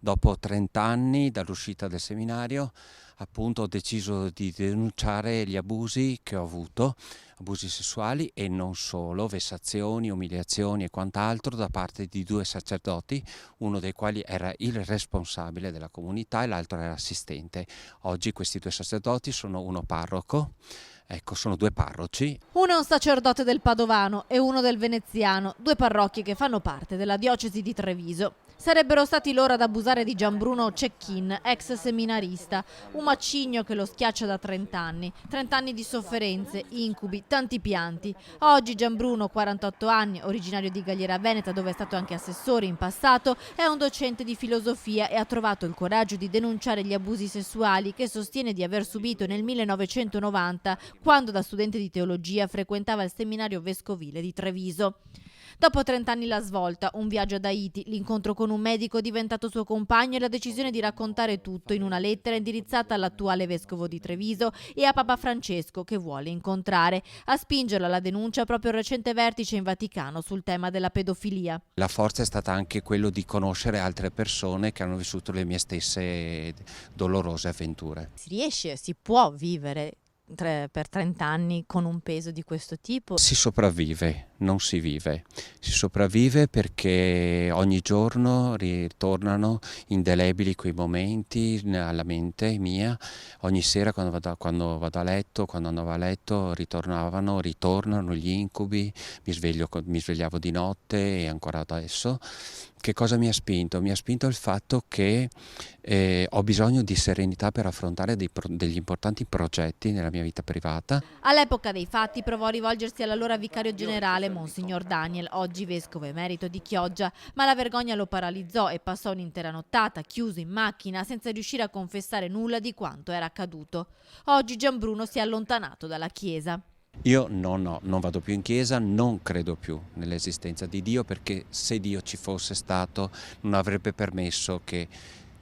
Dopo 30 anni dall'uscita del seminario, appunto, ho deciso di denunciare gli abusi che ho avuto, abusi sessuali e non solo, vessazioni, umiliazioni e quant'altro da parte di due sacerdoti, uno dei quali era il responsabile della comunità e l'altro era assistente. Oggi questi due sacerdoti sono uno parroco, ecco, sono due parroci. Uno è un sacerdote del Padovano e uno del Veneziano, due parrocchie che fanno parte della diocesi di Treviso. Sarebbero stati loro ad abusare di Gianbruno Cecchin, ex seminarista, un macigno che lo schiaccia da 30 anni. 30 anni di sofferenze, incubi, tanti pianti. Oggi Gianbruno, 48 anni, originario di Galliera Veneta, dove è stato anche assessore in passato, è un docente di filosofia e ha trovato il coraggio di denunciare gli abusi sessuali che sostiene di aver subito nel 1990, quando da studente di teologia frequentava il seminario vescovile di Treviso. Dopo 30 anni la svolta, un viaggio ad Haiti, l'incontro con un medico diventato suo compagno e la decisione di raccontare tutto in una lettera indirizzata all'attuale vescovo di Treviso e a Papa Francesco, che vuole incontrare. A spingerlo alla denuncia proprio il recente vertice in Vaticano sul tema della pedofilia. La forza è stata anche quello di conoscere altre persone che hanno vissuto le mie stesse dolorose avventure. Si può vivere per 30 anni con un peso di questo tipo? Si sopravvive, non si vive. Si sopravvive perché ogni giorno ritornano indelebili quei momenti alla mente mia. Ogni sera quando vado a letto, quando andavo a letto, ritornano gli incubi, mi svegliavo di notte e ancora adesso. Che cosa mi ha spinto? Mi ha spinto il fatto che ho bisogno di serenità per affrontare degli importanti progetti nella mia vita privata. All'epoca dei fatti provò a rivolgersi all'allora vicario generale Monsignor Daniel, oggi vescovo emerito di Chioggia, ma la vergogna lo paralizzò e passò un'intera nottata chiuso in macchina senza riuscire a confessare nulla di quanto era accaduto. Oggi Gianbruno si è allontanato dalla Chiesa. Io non vado più in chiesa, non credo più nell'esistenza di Dio, perché se Dio ci fosse stato non avrebbe permesso che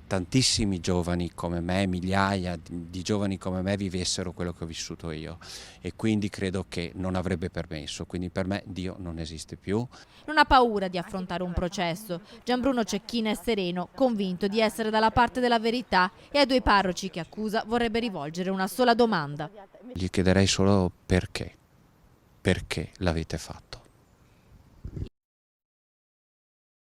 tantissimi giovani come me, migliaia di giovani come me vivessero quello che ho vissuto io, e quindi credo che non avrebbe permesso, quindi per me Dio non esiste più. Non ha paura di affrontare un processo. Gianbruno Cecchin è sereno, convinto di essere dalla parte della verità e ai due parroci che accusa vorrebbe rivolgere una sola domanda. Gli chiederei solo perché l'avete fatto.